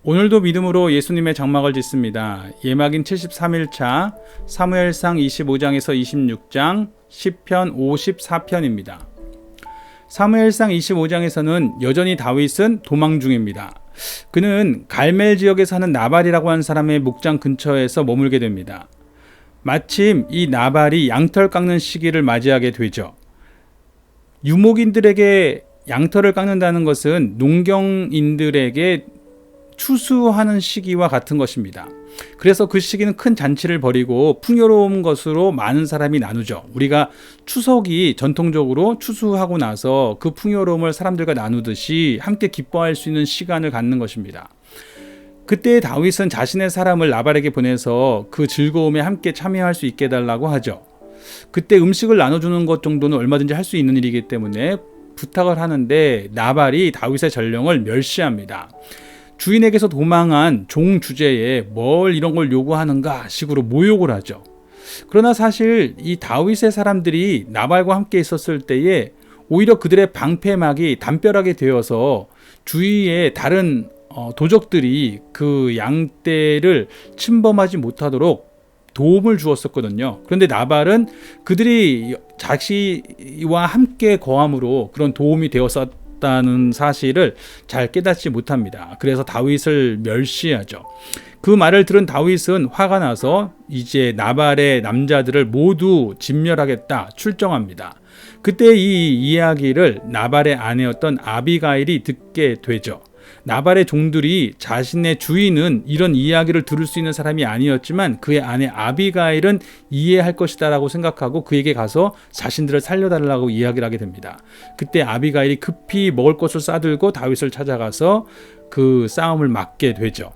오늘도 믿음으로 예수님의 장막을 짓습니다. 예막인 73일차 사무엘상 25장에서 26장, 시편 54편입니다. 사무엘상 25장에서는 여전히 다윗은 도망 중입니다. 그는 갈멜 지역에 사는 나발이라고 하는 사람의 목장 근처에서 머물게 됩니다. 마침 이 나발이 양털 깎는 시기를 맞이하게 되죠. 유목인들에게 양털을 깎는다는 것은 농경인들에게 추수하는 시기와 같은 것입니다. 그래서 그 시기는 큰 잔치를 벌이고 풍요로운 것으로 많은 사람이 나누죠. 우리가 추석이 전통적으로 추수하고 나서 그 풍요로움을 사람들과 나누듯이 함께 기뻐할 수 있는 시간을 갖는 것입니다. 그때 다윗은 자신의 사람을 나발에게 보내서 그 즐거움에 함께 참여할 수 있게 해달라고 하죠. 그때 음식을 나눠주는 것 정도는 얼마든지 할 수 있는 일이기 때문에 부탁을 하는데 나발이 다윗의 전령을 멸시합니다. 주인에게서 도망한 종 주제에 뭘 이런 걸 요구하는가 식으로 모욕을 하죠. 그러나 사실 이 다윗의 사람들이 나발과 함께 있었을 때에 오히려 그들의 방패막이 담벼락이 되어서 주위의 다른 도적들이 그 양떼를 침범하지 못하도록 도움을 주었었거든요. 그런데 나발은 그들이 자기와 함께 거함으로 그런 도움이 되었었다는 사실을 잘 깨닫지 못합니다. 그래서 다윗을 멸시하죠. 그 말을 들은 다윗은 화가 나서 이제 나발의 남자들을 모두 진멸하겠다 출정합니다. 그때 이 이야기를 나발의 아내였던 아비가일이 듣게 되죠. 나발의 종들이 자신의 주인은 이런 이야기를 들을 수 있는 사람이 아니었지만 그의 아내 아비가일은 이해할 것이다 라고 생각하고 그에게 가서 자신들을 살려달라고 이야기를 하게 됩니다. 그때 아비가일이 급히 먹을 것을 싸들고 다윗을 찾아가서 그 싸움을 막게 되죠.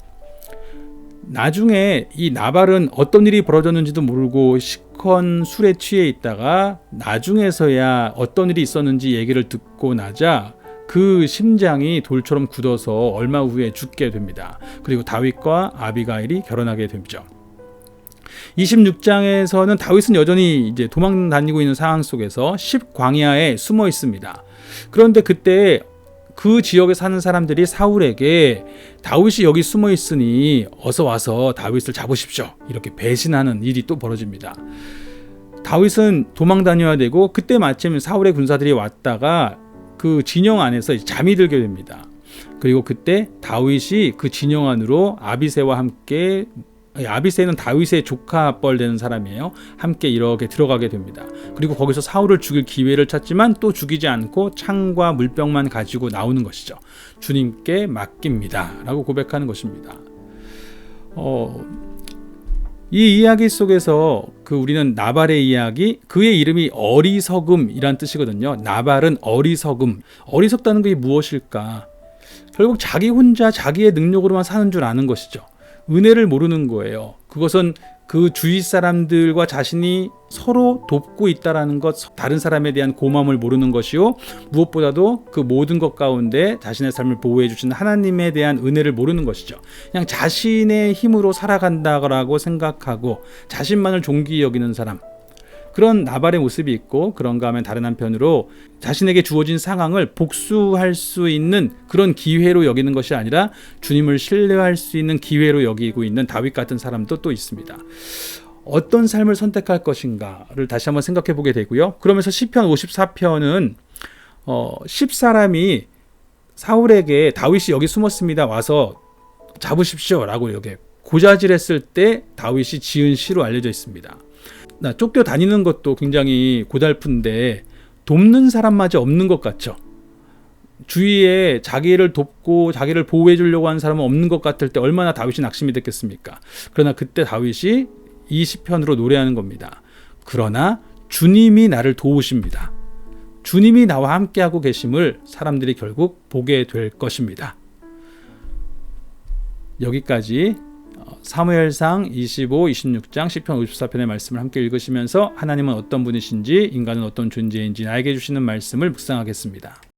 나중에 이 나발은 어떤 일이 벌어졌는지도 모르고 시컨 술에 취해 있다가 나중에서야 어떤 일이 있었는지 얘기를 듣고 나자 그 심장이 돌처럼 굳어서 얼마 후에 죽게 됩니다. 그리고 다윗과 아비가일이 결혼하게 되죠. 26장에서는 다윗은 여전히 이제 도망 다니고 있는 상황 속에서 10광야에 숨어 있습니다. 그런데 그때 그 지역에 사는 사람들이 사울에게 다윗이 여기 숨어 있으니 어서 와서 다윗을 잡으십시오. 이렇게 배신하는 일이 또 벌어집니다. 다윗은 도망 다녀야 되고 그때 마침 사울의 군사들이 왔다가 그 진영 안에서 잠이 들게 됩니다. 그리고 그때 다윗이 그 진영 안으로 아비새와 함께, 아비새는 다윗의 조카뻘 되는 사람이에요. 함께 이렇게 들어가게 됩니다. 그리고 거기서 사울을 죽일 기회를 찾지만 또 죽이지 않고 창과 물병만 가지고 나오는 것이죠. 주님께 맡깁니다 라고 고백하는 것입니다. 이 이야기 속에서 우리는 나발의 이야기, 그의 이름이 어리석음이란 뜻이거든요. 나발은 어리석음. 어리석다는 게 무엇일까? 결국 자기 혼자 자기의 능력으로만 사는 줄 아는 것이죠. 은혜를 모르는 거예요. 그것은 그 주위 사람들과 자신이 서로 돕고 있다라는 것, 다른 사람에 대한 고마움을 모르는 것이요, 무엇보다도 그 모든 것 가운데 자신의 삶을 보호해 주시는 하나님에 대한 은혜를 모르는 것이죠. 그냥 자신의 힘으로 살아간다고 생각하고 자신만을 존귀히 여기는 사람, 그런 나발의 모습이 있고, 그런가 하면 다른 한편으로 자신에게 주어진 상황을 복수할 수 있는 그런 기회로 여기는 것이 아니라 주님을 신뢰할 수 있는 기회로 여기고 있는 다윗 같은 사람도 또 있습니다. 어떤 삶을 선택할 것인가를 다시 한번 생각해 보게 되고요. 그러면서 시편 54편은 10사람이 사울에게 다윗이 여기 숨었습니다, 와서 잡으십시오 라고 이렇게 고자질했을 때 다윗이 지은 시로 알려져 있습니다. 쫓겨다니는 것도 굉장히 고달픈데 돕는 사람마저 없는 것 같죠. 주위에 자기를 돕고 자기를 보호해 주려고 하는 사람은 없는 것 같을 때 얼마나 다윗이 낙심이 됐겠습니까? 그러나 그때 다윗이 이 시편으로 노래하는 겁니다. 그러나 주님이 나를 도우십니다. 주님이 나와 함께하고 계심을 사람들이 결국 보게 될 것입니다. 여기까지 사무엘상 25, 26장, 시편 54편의 말씀을 함께 읽으시면서 하나님은 어떤 분이신지, 인간은 어떤 존재인지 나에게 주시는 말씀을 묵상하겠습니다.